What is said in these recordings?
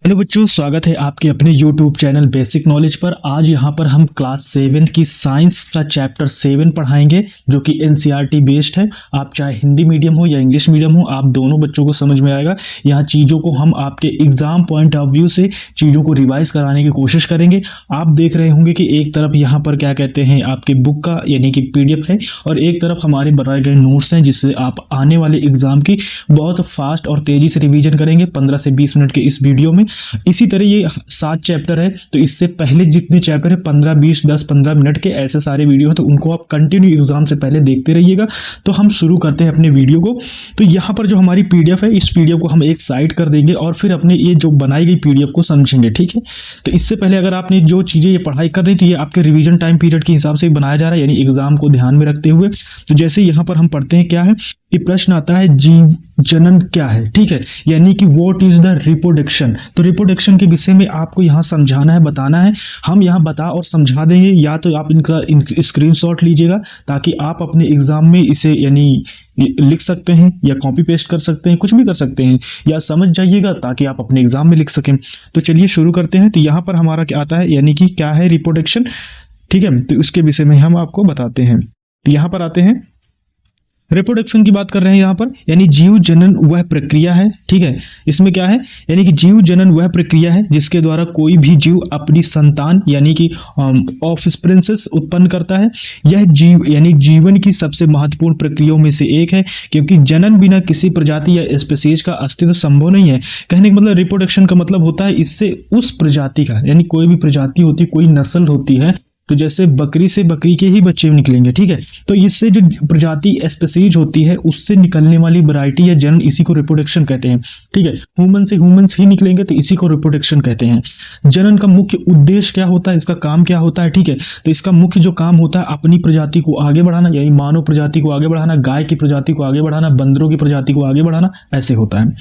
Hello बच्चों, स्वागत है आपके अपने YouTube चैनल बेसिक नॉलेज पर। आज यहाँ पर हम क्लास 7 की साइंस का चैप्टर 7 पढ़ाएंगे जो कि NCERT बेस्ड है। आप चाहे हिंदी मीडियम हो या इंग्लिश मीडियम हो, आप दोनों बच्चों को समझ में आएगा। यहाँ चीज़ों को हम आपके एग्जाम पॉइंट ऑफ व्यू से चीज़ों को रिवाइज कराने की कोशिश करेंगे। आप देख रहे होंगे कि एक तरफ यहाँ पर क्या कहते हैं आपके बुक का यानी कि PDF है और एक तरफ हमारे बनाए गए नोट्स हैं जिससे आप आने वाले एग्जाम की बहुत फास्ट और तेज़ी से रिविजन करेंगे 15 से 20 मिनट के इस वीडियो में। इसी तरह ये 7 चैप्टर है, तो इससे पहले जितने चैप्टर है 15, 20, 10, 15 मिनट के ऐसे सारे वीडियो हैं, तो उनको आप कंटिन्यू एग्जाम से पहले देखते रहिएगा। तो हम शुरू करते हैं अपने वीडियो को। तो यहाँ पर जो हमारी PDF है, इस PDF को हम एक साइड कर देंगे और फिर अपने ये जो बनाई गई PDF को समझेंगे, ठीक है। तो इससे पहले अगर आपने जो चीज़ें ये पढ़ाई कर रही थी, ये आपके रिविजन टाइम पीरियड के हिसाब से बनाया जा रहा है, यानी एग्जाम को ध्यान में रखते हुए। तो जैसे यहाँ पर हम पढ़ते हैं क्या है, ये प्रश्न आता है जीव जनन क्या है, ठीक है, यानी कि व्हाट इज द रिप्रोडक्शन। तो रिप्रोडक्शन के विषय में आपको यहाँ समझाना है, बताना है। हम यहाँ बता और समझा देंगे, या तो आप इनका स्क्रीनशॉट लीजिएगा ताकि आप अपने एग्जाम में इसे यानी लिख सकते हैं या कॉपी पेस्ट कर सकते हैं, कुछ भी कर सकते हैं, या समझ जाइएगा ताकि आप अपने एग्जाम में लिख सकें। तो चलिए शुरू करते हैं। तो यहाँ पर हमारा क्या आता है, यानी कि क्या है रिप्रोडक्शन, ठीक है। तो उसके विषय में हम आपको बताते हैं। तो यहाँ पर आते हैं, रिप्रोडक्शन की बात कर रहे हैं यहाँ पर, यानी जीव जनन वह प्रक्रिया है, ठीक है। इसमें क्या है, यानी कि जीव जनन वह प्रक्रिया है जिसके द्वारा कोई भी जीव अपनी संतान यानी कि ऑफस्प्रिंग्स उत्पन्न करता है। यह जीव यानी जीवन की सबसे महत्वपूर्ण प्रक्रियाओं में से एक है, क्योंकि जनन बिना किसी प्रजाति या स्पीशीज का अस्तित्व संभव नहीं है। कहने का मतलब रिप्रोडक्शन का मतलब होता है इससे उस प्रजाति का, यानी कोई भी प्रजाति होती है, कोई नस्ल होती है, तो जैसे बकरी से बकरी के ही बच्चे निकलेंगे, ठीक है। तो इससे जो प्रजाति स्पीशीज होती है उससे निकलने वाली वैरायटी या जनन, इसी को रिप्रोडक्शन कहते हैं, ठीक है। ह्यूमन से ह्यूमंस ही निकलेंगे तो इसी को रिप्रोडक्शन कहते हैं। जनन का मुख्य उद्देश्य क्या होता है, इसका काम क्या होता है, ठीक है। तो इसका मुख्य जो काम होता है अपनी प्रजाति को आगे बढ़ाना, यानी मानव प्रजाति को आगे बढ़ाना, गाय की प्रजाति को आगे बढ़ाना, बंदरों की प्रजाति को आगे बढ़ाना, ऐसे होता है।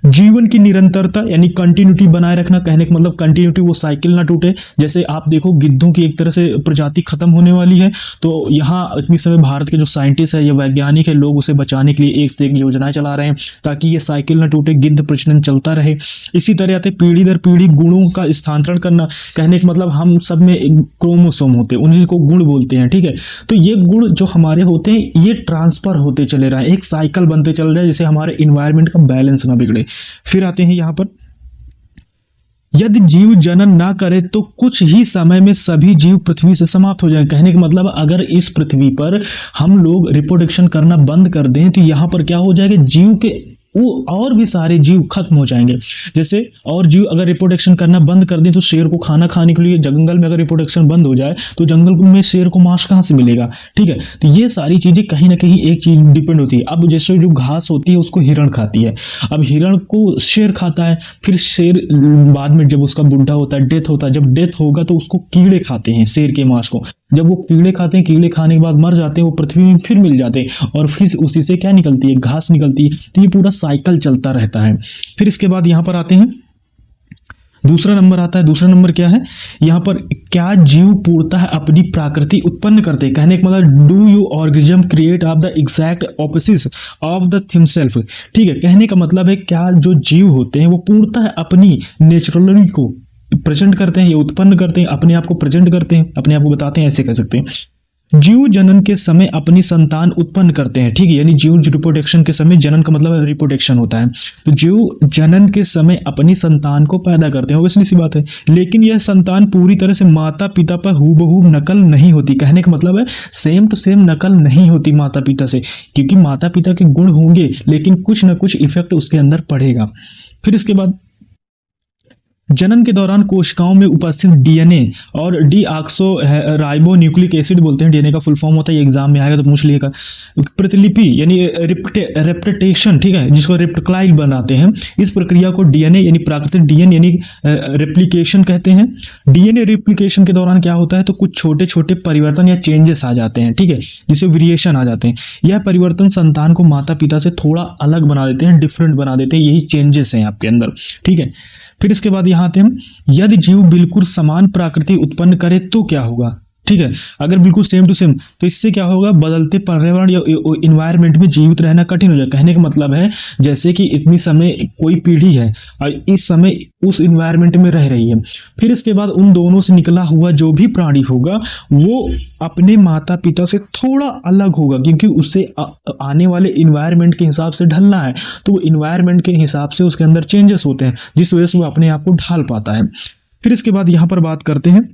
जीवन की निरंतरता यानी कंटिन्यूटी बनाए रखना, कहने का मतलब कंटिन्यूटी, वो साइकिल ना टूटे। जैसे आप देखो गिद्धों की एक तरह से प्रजाति खत्म होने वाली है, तो यहाँ इतनी समय भारत के जो साइंटिस्ट है या वैज्ञानिक है, लोग उसे बचाने के लिए एक से एक योजनाएं चला रहे हैं ताकि ये साइकिल ना टूटे, गिद्ध प्रजनन चलता रहे। इसी तरह आते पीढ़ी दर पीढ़ी गुणों का स्थानांतरण करना, कहने का मतलब हम सब में क्रोमोसोम होते हैं, उन्हीं को गुण बोलते हैं, ठीक है। तो ये गुण जो हमारे होते हैं ये ट्रांसफर होते चले रहे हैं, एक साइकिल बनते चल रहे हैं, जिससे हमारे इन्वायरमेंट का बैलेंस ना बिगड़े। फिर आते हैं यहां पर, यदि जीव जनन ना करे तो कुछ ही समय में सभी जीव पृथ्वी से समाप्त हो जाएंगे। कहने का मतलब अगर इस पृथ्वी पर हम लोग रिप्रोडक्शन करना बंद कर दें तो यहां पर क्या हो जाएगा, जीव के वो और भी सारे जीव खत्म हो जाएंगे। जैसे और जीव अगर रिप्रोडक्शन करना बंद कर दें तो शेर को खाना खाने के लिए जंगल में अगर रिप्रोडक्शन बंद हो जाए तो जंगल में शेर को मांस कहाँ से मिलेगा, ठीक है। तो ये सारी चीजें कहीं ना कहीं एक चीज डिपेंड होती है। अब जैसे जो घास होती है उसको हिरण खाती है, अब हिरण को शेर खाता है, फिर शेर बाद में जब उसका बुढ़ा होता है, डेथ होता है, जब डेथ होगा तो उसको कीड़े खाते हैं शेर के मांस को। जब वो कीड़े खाते हैं, कीड़े खाने के बाद मर जाते हैं, वो पृथ्वी में फिर मिल जाते हैं और फिर उसी से क्या निकलती है, घास निकलती है। तो ये पूरा साइकिल चलता रहता है। फिर इसके बाद यहां पर आते हैं, दूसरा नंबर आता है। दूसरा नंबर क्या है, यहां पर क्या जीव पूर्णतः अपनी प्रकृति उत्पन्न करते हैं। कहने का मतलब do you organism create of the exact opposite of the themself, ठीक है। कहने का मतलब है क्या जो जीव होते हैं वो पूर्णतः अपनी नेचुरली को प्रेजेंट करते हैं या उत्पन्न करते हैं, अपने आप को प्रेजेंट करते हैं, अपने आप को बताते हैं, ऐसे कह सकते हैं। जीव जनन के समय अपनी संतान उत्पन्न करते हैं, ठीक है, यानी जीव रिप्रोडक्शन के समय, जनन का मतलब रिप्रोडक्शन होता है, तो जीव जनन के समय अपनी संतान को पैदा करते हैं, ऑब्वियसली सी बात है। लेकिन यह संतान पूरी तरह से माता पिता पर हूबहू नकल नहीं होती। कहने का मतलब है सेम टू सेम नकल नहीं होती माता पिता से, क्योंकि माता पिता के गुण होंगे लेकिन कुछ ना कुछ इफेक्ट उसके अंदर पड़ेगा। फिर इसके बाद जनन के दौरान कोशिकाओं में उपस्थित DNA और डीऑक्सो राइबो न्यूक्लिक एसिड बोलते हैं, DNA का फुल फॉर्म होता है, ये एग्जाम में आएगा तो पूछ लिएगा। प्रतिलिपि यानी रेप्लिकेशन, ठीक है, जिसको रेप्टिक्लाइल बनाते हैं, इस प्रक्रिया को DNA यानी प्राकृतिक DNA यानी रेप्लिकेशन कहते हैं। DNA रेप्लिकेशन के दौरान क्या होता है, तो कुछ छोटे छोटे परिवर्तन या चेंजेस आ जाते हैं, ठीक है, जिसे वेरिएशन आ जाते हैं। यह परिवर्तन संतान को माता पिता से थोड़ा अलग बना देते हैं, डिफरेंट बना देते हैं, यही चेंजेस हैं आपके अंदर, ठीक है। फिर इसके बाद यहाँ आते हैं, यदि जीव बिल्कुल समान प्रकृति उत्पन्न करे तो क्या होगा। ठीक है। अगर बिल्कुल सेम टू सेम, तो इससे क्या होगा, बदलते पर्यावरण या इन्वायरमेंट में जीवित रहना कठिन हो जाए। कहने का मतलब है जैसे कि इतनी समय कोई पीढ़ी है और इस समय उस इन्वायरमेंट में रह रही है, फिर इसके बाद उन दोनों से निकला हुआ जो भी प्राणी होगा वो अपने माता पिता से थोड़ा अलग होगा, क्योंकि उससे आने वाले इन्वायरमेंट के हिसाब से ढलना है, तो वो इन्वायरमेंट के हिसाब से उसके अंदर चेंजेस होते हैं, जिस वजह से वो अपने आप को ढाल पाता है। फिर इसके बाद यहाँ पर बात करते हैं,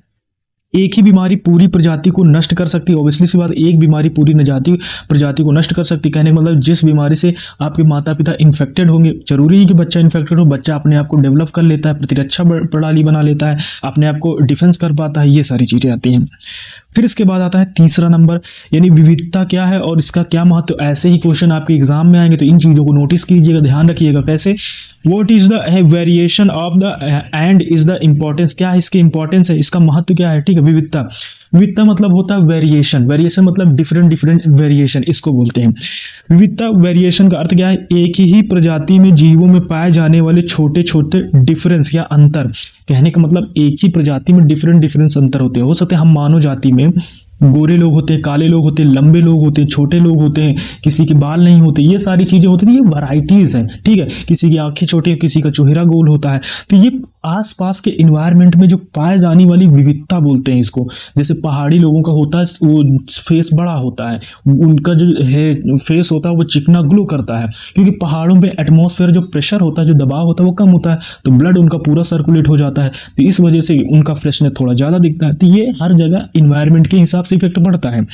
एक ही बीमारी पूरी प्रजाति को नष्ट कर सकती है। ऑब्वियसली सी बात, एक बीमारी पूरी प्रजाति को नष्ट कर सकती है। कहने का मतलब जिस बीमारी से आपके माता पिता इन्फेक्टेड होंगे, जरूरी है कि बच्चा इन्फेक्टेड हो, बच्चा अपने आप को डेवलप कर लेता है, प्रतिरक्षा प्रणाली बना लेता है, अपने आप को डिफेंस कर पाता है, ये सारी चीजें आती हैं। फिर इसके बाद आता है तीसरा नंबर, यानी विविधता क्या है और इसका क्या महत्व। ऐसे ही क्वेश्चन आपके एग्जाम में आएंगे, तो इन चीजों को नोटिस कीजिएगा, ध्यान रखिएगा। कैसे, what is the variation of the end is the importance, क्या है इसकी इंपॉर्टेंस है, इसका महत्व क्या है। ठीक है, विविधता, विविधता मतलब होता है वेरिएशन, वेरिएशन मतलब डिफरेंट वेरिएशन, इसको बोलते हैं विविधता। वेरिएशन का अर्थ क्या है, एक ही प्रजाति में जीवों में पाए जाने वाले छोटे छोटे डिफरेंस या अंतर। कहने का मतलब एक ही प्रजाति में डिफरेंट अंतर होते हैं। हो सकते हैं हम मानव जाति में गोरे लोग होते हैं, काले लोग होते हैं, लंबे लोग होते हैं, छोटे लोग होते हैं, किसी के बाल नहीं होते, ये सारी चीजें होती हैं, ये वैरायटीज हैं। ठीक है, किसी की आंखें छोटी, किसी का चेहरा गोल होता है, तो ये आसपास के इन्वायरमेंट में जो पाए जाने वाली विविधता बोलते हैं इसको। जैसे पहाड़ी लोगों का होता है, वो फेस बड़ा होता है, उनका जो है फेस होता है वो चिकना ग्लो करता है, क्योंकि पहाड़ों पे एटमॉस्फेयर जो प्रेशर होता है, जो दबाव होता है वो कम होता है, तो ब्लड उनका पूरा सर्कुलेट हो जाता है, तो इस वजह से उनका फ्रेशनेस थोड़ा ज़्यादा दिखता है। तो ये हर जगह इन्वायरमेंट के हिसाब से इफेक्ट पड़ता है।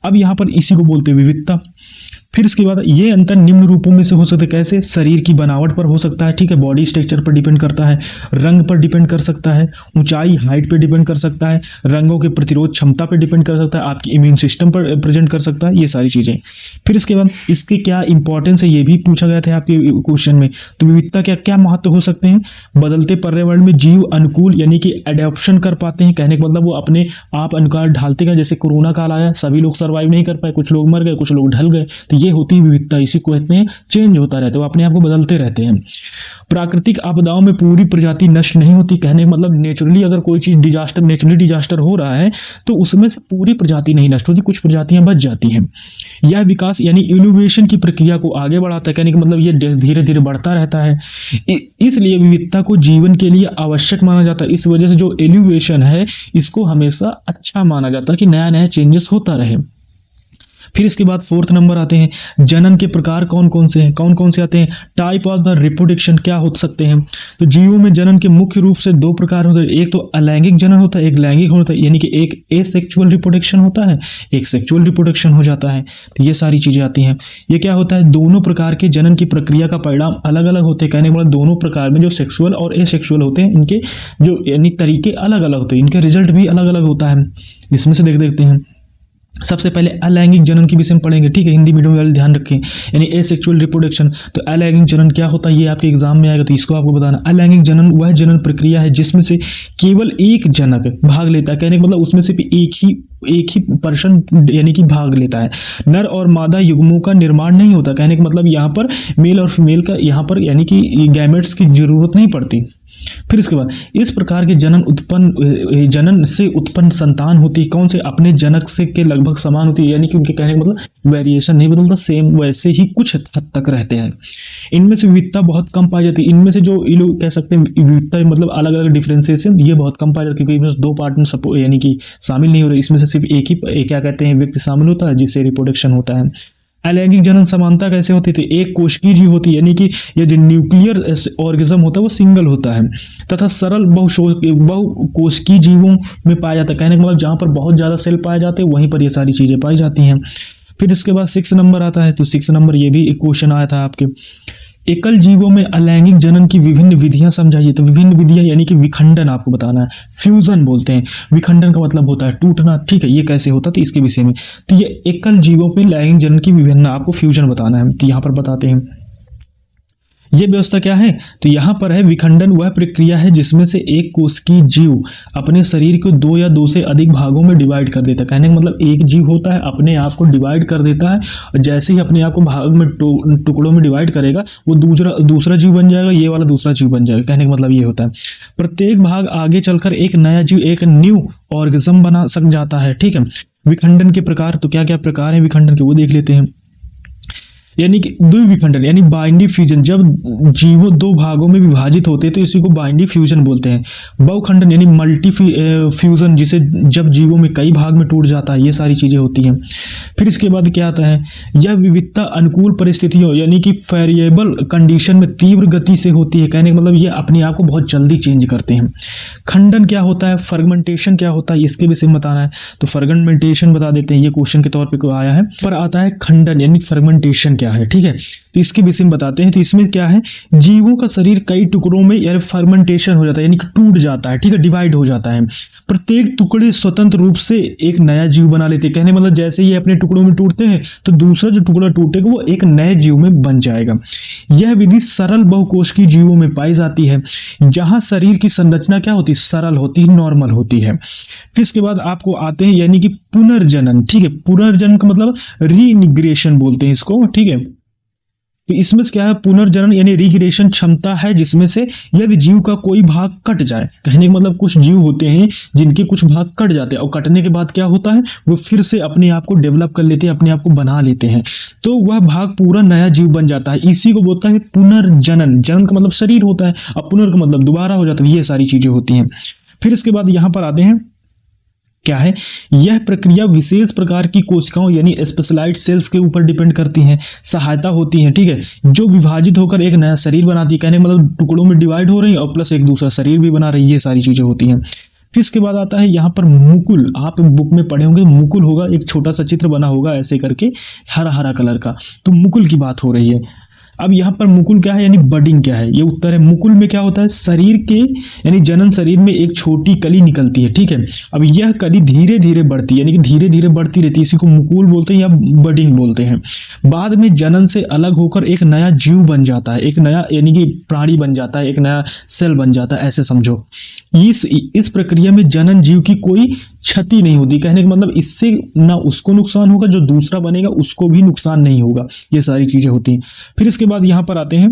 अब यहाँ पर इसी को बोलते हैं विविधता। फिर इसके बाद ये अंतर निम्न रूपों में से हो सकते हैं। कैसे, शरीर की बनावट पर हो सकता है, ठीक है, बॉडी स्ट्रक्चर पर डिपेंड करता है, रंग पर डिपेंड कर सकता है, ऊंचाई हाइट पर डिपेंड कर सकता है, रंगों के प्रतिरोध क्षमता पर डिपेंड कर सकता है, आपकी इम्यून सिस्टम पर प्रेजेंट कर सकता है, ये सारी चीजें। फिर इसके बाद इसके क्या इंपॉर्टेंस है, ये भी पूछा गया था आपके क्वेश्चन में। तो विविधता क्या क्या महत्व हो सकते हैं, बदलते पर्यावरण में जीव अनुकूल यानी कि एडेप्शन कर पाते हैं। कहने का मतलब वो अपने आप अनुसार ढालते गए। जैसे कोरोना काल आया, सभी लोग सर्वाइव नहीं कर पाए, कुछ लोग मर गए, कुछ लोग ढल गए, तो ये होती है विविधता। इसी को कहते हैं चेंज होता रहता है, वो अपने आप को बदलते रहते हैं। प्राकृतिक आपदाओं में पूरी प्रजाति नष्ट नहीं होती। कहने का मतलब नेचुरली अगर कोई चीज नेचुरली डिजास्टर हो रहा है तो उसमें से पूरी प्रजाति नहीं नष्ट होती, कुछ प्रजातियां बच जाती हैं। यह विकास यानी इनोवेशन की प्रक्रिया को आगे बढ़ाता है। कहने का मतलब ये धीरे धीरे बढ़ता रहता है, इसलिए विविधता को जीवन के लिए आवश्यक माना जाता है। इस वजह से जो इनोवेशन है इसको हमेशा अच्छा माना जाता है कि नया नया चेंजेस होता रहे। फिर इसके बाद फोर्थ नंबर आते हैं, जनन के प्रकार कौन कौन से हैं, कौन कौन से आते हैं। टाइप ऑफ द रिप्रोडक्शन क्या हो सकते हैं। तो जीवों में जनन के मुख्य रूप से दो प्रकार होते हैं, एक तो अलैंगिक जनन होता है, एक लैंगिक होता है, यानी कि एक एसेक्सुअल रिप्रोडक्शन होता है, एक सेक्सुअल रिप्रोडक्शन हो जाता है। तो ये सारी चीजें आती हैं। ये क्या होता है, दोनों प्रकार के जनन की प्रक्रिया का परिणाम अलग अलग होते हैं। कहने का मतलब दोनों प्रकार में जो सेक्सुअल और एसेक्सुअल होते हैं इनके जो यानी तरीके अलग अलग होते हैं, इनके रिजल्ट भी अलग अलग होता है। इसमें से देखते हैं। सबसे पहले अलैंगिक जनन के विषय में पढ़ेंगे, ठीक है, हिंदी मीडियम वाले ध्यान रखें, यानी एसेक्सुअल रिप्रोडक्शन। तो अलैंगिक जनन क्या होता है ये आपके एग्जाम में आएगा, तो इसको आपको बताना। अलैंगिक जनन वह जनन प्रक्रिया है जिसमें से केवल एक जनक भाग लेता है। कहने का मतलब उसमें सिर्फ एक ही पर्सन यानी कि भाग लेता है, नर और मादा युग्मों का निर्माण नहीं होता। कहने का मतलब यहाँ पर मेल और फीमेल का यहाँ पर यानी कि गैमेट्स की जरूरत नहीं पड़ती। फिर इसके बाद इस प्रकार के जनन से उत्पन्न संतान होती है, कौन से, अपने जनक से के लगभग समान होती है, यानी कि उनके कहने का मतलब वेरिएशन नहीं बदलता, सेम वैसे ही कुछ हद तक रहते हैं। इनमें से विविधता बहुत कम पाई जाती है। इनमें से जो ये लोग कह सकते हैं विविधता मतलब अलग अलग डिफरेंशिएशन, ये बहुत कम पाई जाती है, क्योंकि इनमें दो पार्ट में यानी कि शामिल नहीं हो रहे। इसमें से सिर्फ एक ही क्या कहते हैं व्यक्ति शामिल होता है जिससे रिप्रोडक्शन होता है। अलैंगिक जनन समानता कैसे होती थी, एक कोशिकीय जीव होती है, यानी कि ये जो न्यूक्लियर ऑर्गेनिज्म होता है वो सिंगल होता है, तथा सरल बहुकोशिकीय जीवों में पाया जाता है। कहने का मतलब जहां पर बहुत ज्यादा सेल पाए जाते हैं वहीं पर ये सारी चीजें पाई जाती हैं। फिर इसके बाद 6 नंबर आता है, तो 6 नंबर ये भी एक क्वेश्चन आया था आपके, एकल जीवों में अलैंगिक जनन की विभिन्न विधियां समझाइए। तो विभिन्न विधियां यानी कि विखंडन आपको बताना है, फ्यूजन बोलते हैं। विखंडन का मतलब होता है टूटना, ठीक है, ये कैसे होता है इसके विषय में। तो ये एकल जीवों में लैंगिक जनन की विभिन्न आपको फ्यूजन बताना है, तो यहाँ पर बताते हैं। ये व्यवस्था क्या है, तो यहाँ पर है विखंडन वह प्रक्रिया है जिसमें से एक कोशिकीय जीव अपने शरीर को दो या दो से अधिक भागों में डिवाइड कर देता है। कहने का मतलब एक जीव होता है अपने आप को डिवाइड कर देता है, और जैसे ही अपने आप को भाग में टुकड़ों में डिवाइड करेगा वो दूसरा जीव बन जाएगा, ये वाला दूसरा जीव बन जाएगा। कहने का मतलब ये होता है प्रत्येक भाग आगे चलकर एक नया जीव, एक न्यू ऑर्गेनिज्म बना सक जाता है। ठीक है, विखंडन के प्रकार, तो क्या क्या प्रकार है विखंडन के वो देख लेते हैं। यानी कि द्विविखंडन यानी बाइंडी फ्यूजन, जब जीवो दो भागों में विभाजित होते हैं तो इसी को बाइंडी फ्यूजन बोलते हैं। बहुखंडन यानी मल्टी फ्यूजन, जिसे जब जीवों में कई भाग में टूट जाता है, ये सारी चीजें होती हैं। फिर इसके बाद क्या आता है, यह विविधता अनुकूल परिस्थितियों यानी कि फेरिएबल कंडीशन में तीव्र गति से होती है। कहने का मतलब ये अपने आप को बहुत जल्दी चेंज करते हैं। खंडन क्या होता है, फर्गमेंटेशन क्या होता है, इसके विषय में बताना है। तो फर्गमेंटेशन बता देते हैं, ये क्वेश्चन के तौर पे आया है। पर आता है खंडन यानी फर्गमेंटेशन क्या है। ठीक है, तो इसके विषय में बताते हैं। तो इसमें क्या है, जीवों का शरीर कई टुकड़ों में यानी फर्मेंटेशन हो जाता है, यानी कि टूट जाता है। ठीक है, डिवाइड हो जाता है। प्रत्येक टुकड़े स्वतंत्र रूप से एक नया जीव बना लेते हैं। कहने मतलब जैसे ही अपने टुकड़ों में टूटते हैं तो दूसरा जो टुकड़ा टूटेगा वो एक नए जीव में बन जाएगा। यह विधि सरल बहुकोशिकीय जीवों में पाई जाती है, जहां शरीर की संरचना क्या होती है, सरल होती है, नॉर्मल होती है। फिर इसके बाद आपको आते हैं यानी कि पुनर्जनन। ठीक है, पुनर्जनन का मतलब रीनिग्रेशन बोलते हैं इसको। ठीक है, तो इसमें क्या है, पुनर्जनन यानी रीग्रेशन क्षमता है जिसमें से यदि जीव का कोई भाग कट जाए। कहने का मतलब कुछ जीव होते हैं जिनके कुछ भाग कट जाते हैं और कटने के बाद क्या होता है, वो फिर से अपने आप को डेवलप कर लेते हैं, अपने आप को बना लेते हैं, तो वह भाग पूरा नया जीव बन जाता है। इसी को बोलता है पुनर्जनन। जनन का मतलब शरीर होता है और पुनर् का मतलब दोबारा हो जाता है। ये सारी चीजें होती हैं। फिर इसके बाद यहां पर आते हैं, क्या है, यह प्रक्रिया विशेष प्रकार की कोशिकाओं यानी स्पेशलाइज्ड सेल्स के ऊपर डिपेंड करती है, सहायता होती है। ठीक है, जो विभाजित होकर एक नया शरीर बनाती है। कहने का मतलब टुकड़ों में डिवाइड हो रही है और प्लस एक दूसरा शरीर भी बना रही है। ये सारी चीजें होती हैं। फिर इसके बाद आता है यहाँ पर मुकुल। आप बुक में पढ़े होंगे, मुकुल होगा, एक छोटा सा चित्र बना होगा ऐसे करके हरा हरा कलर का, तो मुकुल की बात हो रही है। अब यहाँ पर मुकुल क्या है यानी बडिंग क्या है, ये उत्तर है। मुकुल में क्या होता है, शरीर के यानी जनन शरीर में एक छोटी कली निकलती है। ठीक है, अब यह कली धीरे धीरे बढ़ती है, यानी कि धीरे धीरे बढ़ती रहती है, इसी को मुकुल बोलते हैं या बडिंग बोलते हैं। बाद में जनन से अलग होकर एक नया जीव बन जाता है, एक नया यानी कि प्राणी बन जाता है, एक नया सेल बन जाता है, ऐसे समझो। इस प्रक्रिया में जनन जीव की कोई क्षति नहीं होती। कहने का मतलब इससे ना उसको नुकसान होगा, जो दूसरा बनेगा उसको भी नुकसान नहीं होगा। ये सारी चीजें होती हैं। फिर इसके बाद यहां पर आते हैं,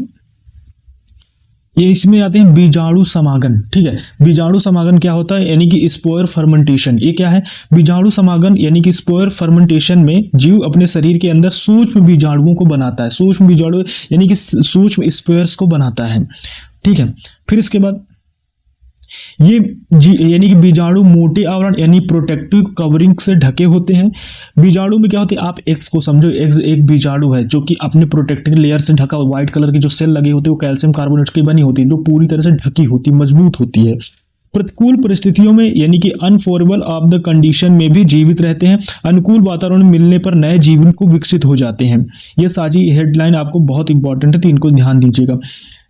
ये इसमें आते हैं बीजाणु समागम। ठीक है, बीजाणु समागम क्या होता है, यानी कि स्पोयर फर्मेंटेशन। ये क्या है, बीजाणु समागम यानी कि स्पोयर फर्मेंटेशन में जीव अपने शरीर के अंदर सूक्ष्म बीजाणुओं को बनाता है। सूक्ष्म बीजाणु यानी कि सूक्ष्म स्पोयर्स को बनाता है। ठीक है, फिर इसके बाद ये यानी कि बीजाणु मोटे आवरण यानी प्रोटेक्टिव कवरिंग से ढके होते हैं। बीजाणु में क्या होते हैं, आप एक्स को समझो, एक्स एक बीजाणु है जो कि अपने प्रोटेक्टिव लेयर से ढका, व्हाइट कलर की जो सेल लगे होते हैं वो कैल्शियम कार्बोनेट की बनी होती है, जो पूरी तरह से ढकी होती है, मजबूत होती है। प्रतिकूल परिस्थितियों में यानी कि अनफेवरेबल ऑफ द कंडीशन में भी जीवित रहते हैं। अनुकूल वातावरण मिलने पर नए जीवन को विकसित हो जाते हैं। ये सारी हेडलाइन आपको बहुत इंपॉर्टेंट है, तो इनको ध्यान दीजिएगा।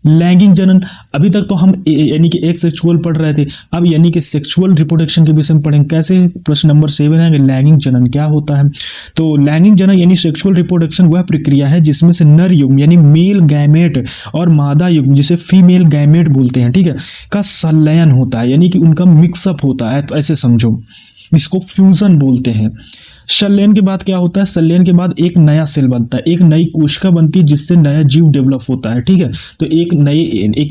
लैंगिक जनन, अभी तक तो हम यानी कि एक सेक्सुअल पढ़ रहे थे, अब यानी कि सेक्सुअल रिप्रोडक्शन के विषय में पढ़ेंगे। कैसे, प्रश्न नंबर 7 है, लैंगिक जनन क्या होता है। तो लैंगिक जनन यानी सेक्सुअल रिप्रोडक्शन वह प्रक्रिया है जिसमें से नर युग्म यानी मेल गैमेट और मादा युग्म जिसे फीमेल गैमेट बोलते हैं, ठीक है, का संलयन होता है, यानी कि उनका मिक्सअप होता है। तो ऐसे समझो, इसको फ्यूजन बोलते हैं। संलयन के बाद क्या होता है, संलयन के बाद एक नया सेल बनता है, एक नई कोशिका बनती है जिससे नया जीव डेवलप होता है। ठीक है, तो एक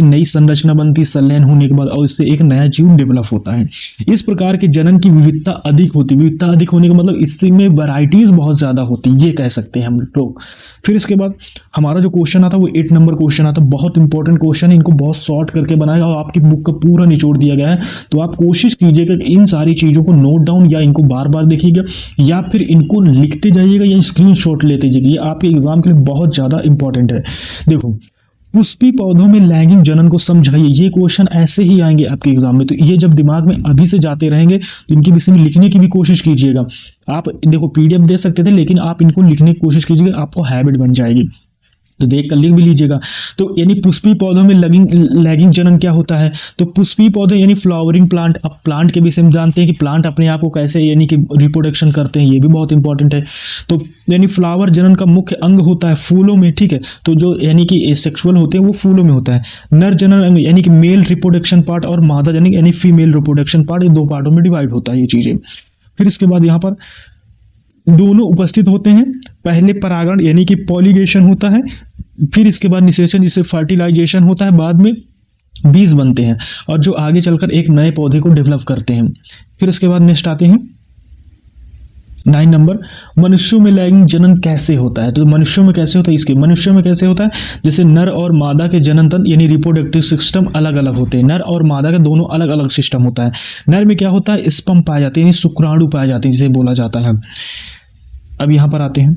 नई संरचना बनती है संलयन होने के बाद और इससे एक नया जीव डेवलप होता है। इस प्रकार के जनन की विविधता अधिक होती है। विविधता अधिक होने का मतलब इसमें वैरायटीज बहुत ज्यादा होती है, ये कह सकते हैं हम लोग। फिर इसके बाद हमारा जो क्वेश्चन आता है वो 8 नंबर क्वेश्चन आता है। बहुत इंपॉर्टेंट क्वेश्चन है, इनको बहुत शॉर्ट करके बनाया और आपकी बुक का पूरा निचोड़ दिया गया है। तो आप कोशिश कीजिएगा कि इन सारी चीजों को नोट डाउन या इनको बार बार देखिएगा या फिर इनको लिखते जाइएगा या स्क्रीनशॉट लेते जाइए। ये आपके एग्जाम के लिए बहुत ज्यादा इंपॉर्टेंट है। देखो, पुष्पी पौधों में लैंगिक जनन को समझाइए, ये क्वेश्चन ऐसे ही आएंगे आपके एग्जाम में। तो ये जब दिमाग में अभी से जाते रहेंगे तो इनके विषय में लिखने की भी कोशिश कीजिएगा। आप देखो PDF दे सकते थे, लेकिन आप इनको लिखने की कोशिश कीजिएगा, आपको हैबिट बन जाएगी। तो देख कर लिख भी लीजिएगा। तो यानी पुष्पीय पौधों में लैगिंग जनन क्या होता है? तो पुष्पीय पौधे यानी फ्लावरिंग प्लांट। अब प्लांट के विषय में जानते हैं कि प्लांट अपने आप को कैसे यानी कि रिप्रोडक्शन करते हैं, ये भी बहुत इंपॉर्टेंट है। तो यानी फ्लावर जनन का मुख्य अंग होता है फूलों में, ठीक है। तो जो यानी कि एसेक्सुअल होते हैं वो फूलों में होता है। नर जनन यानी कि मेल रिप्रोडक्शन पार्ट और मादा जनन यानी फीमेल रिप्रोडक्शन पार्ट, ये 2 पार्टों में डिवाइड होता है ये चीजें। फिर इसके बाद यहाँ पर दोनों उपस्थित होते हैं। पहले परागण यानी कि पॉलिनेशन होता है, फिर इसके बाद निषेचन जिससे फर्टिलाइजेशन होता है, बाद में बीज बनते हैं और जो आगे चलकर एक नए पौधे को डेवलप करते हैं। फिर इसके बाद नेक्स्ट आते हैं 9 नंबर, मनुष्यों में लैगिंग जनन कैसे होता है? तो मनुष्यों में कैसे होता है? इसके मनुष्यों में कैसे होता है? जैसे नर और मादा के जनन तंत्र यानी रिप्रोडक्टिव सिस्टम अलग अलग होते हैं। नर और मादा का दोनों अलग अलग सिस्टम होता है। नर में क्या होता है? स्पर्म पाए जाते हैं यानी शुक्राणु पाए जाते हैं जिसे बोला जाता है। अब यहाँ पर आते हैं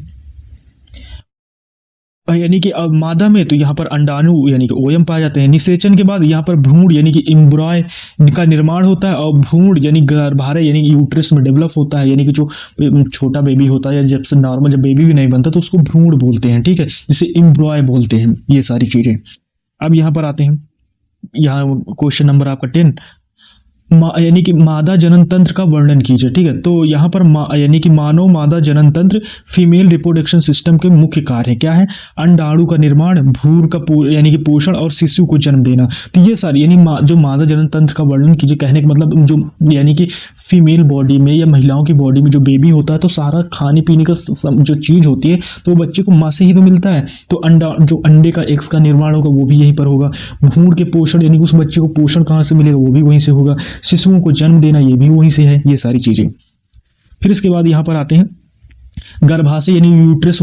यानी कि अब मादा में तो यहाँ पर अंडाणु यानी कि ओयम पाए जाते हैं। निषेचन के बाद यहाँ पर भ्रूण यानी कि एम्ब्रॉय का निर्माण होता है और भ्रूण यानी गर्भाशय यानी कि यूट्रस में डेवलप होता है, यानी कि जो छोटा बेबी होता है या जब से नॉर्मल जब बेबी भी नहीं बनता तो उसको भ्रूण बोलते हैं, ठीक है, जिसे एम्ब्रॉय बोलते हैं। ये सारी चीजें। अब यहाँ पर आते हैं, यहाँ क्वेश्चन नंबर आपका 10, यानी कि मादा जनन तंत्र का वर्णन कीजिए, ठीक है। तो यहाँ पर यानी कि मानव मादा जनन तंत्र फीमेल रिप्रोडक्शन सिस्टम के मुख्य कार्य क्या है? अंडाणु का निर्माण, भ्रूण का यानी कि पोषण और शिशु को जन्म देना। तो ये सारी यानी जो मादा जनन तंत्र का वर्णन कीजिए, कहने का मतलब जो यानी कि फीमेल बॉडी में या महिलाओं की बॉडी में जो बेबी होता है तो सारा खाने पीने का जो चीज होती है तो बच्चे को माँ से ही तो मिलता है। तो अंडे का एग्स का निर्माण होगा वो भी यहीं पर होगा। भ्रूण के पोषण यानी कि उस बच्चे को पोषण कहाँ से मिलेगा वो भी वहीं से होगा। शिशुओं को जन्म देना ये भी वहीं से है। ये सारी चीजें। फिर इसके बाद यहाँ पर आते हैं गर्भाशय यानी यूट्रस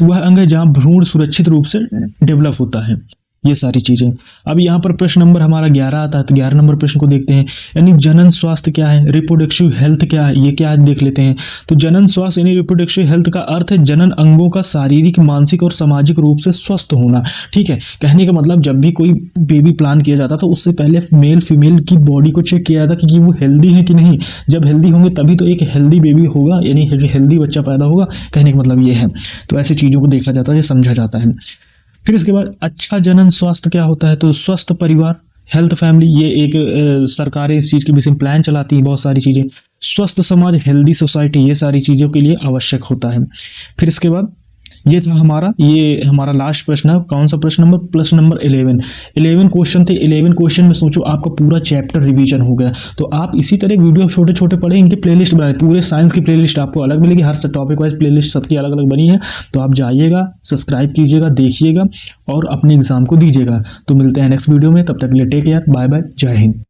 वह अंग है जहां भ्रूण सुरक्षित रूप से डेवलप होता है। ये सारी चीजें। अब यहाँ पर प्रश्न नंबर हमारा 11 आता है, तो 11 नंबर प्रश्न को देखते हैं, यानी जनन स्वास्थ्य क्या है, रिप्रोडक्टिव हेल्थ क्या है, ये क्या है देख लेते हैं। तो जनन स्वास्थ्य यानी रिप्रोडक्टिव हेल्थ का अर्थ है जनन अंगों का शारीरिक, मानसिक और सामाजिक रूप से स्वस्थ होना, ठीक है। कहने का मतलब जब भी कोई बेबी प्लान किया जाता था उससे पहले मेल फीमेल की बॉडी को चेक किया जाता कि वो हेल्दी है कि नहीं। जब हेल्दी होंगे तभी तो एक हेल्दी बेबी होगा, यानी हेल्दी बच्चा पैदा होगा। कहने का मतलब ये है। तो ऐसी चीजों को देखा जाता है, समझा जाता है। फिर इसके बाद अच्छा जनन स्वास्थ्य क्या होता है? तो स्वस्थ परिवार, हेल्थ फैमिली, ये एक सरकारें इस चीज़ के विषय में प्लान चलाती हैं, बहुत सारी चीज़ें। स्वस्थ समाज, हेल्दी सोसाइटी, ये सारी चीज़ों के लिए आवश्यक होता है। फिर इसके बाद ये हमारा लास्ट प्रश्न है। कौन सा प्रश्न नंबर? प्रश्न नंबर 11 क्वेश्चन थे। 11 क्वेश्चन में सोचो आपका पूरा चैप्टर रिवीजन हो गया। तो आप इसी तरह वीडियो छोटे छोटे पढ़े, इनके प्लेलिस्ट बनाए, पूरे साइंस की प्लेलिस्ट आपको अलग मिलेगी, हर टॉपिक वाइज प्लेलिस्ट सबकी अलग अलग बनी है। तो आप जाइएगा, सब्सक्राइब कीजिएगा, देखिएगा और अपने एग्जाम को दीजिएगा। तो मिलते हैं नेक्स्ट वीडियो में, तब तक के लिए टेक केयर, बाय बाय, जय हिंद।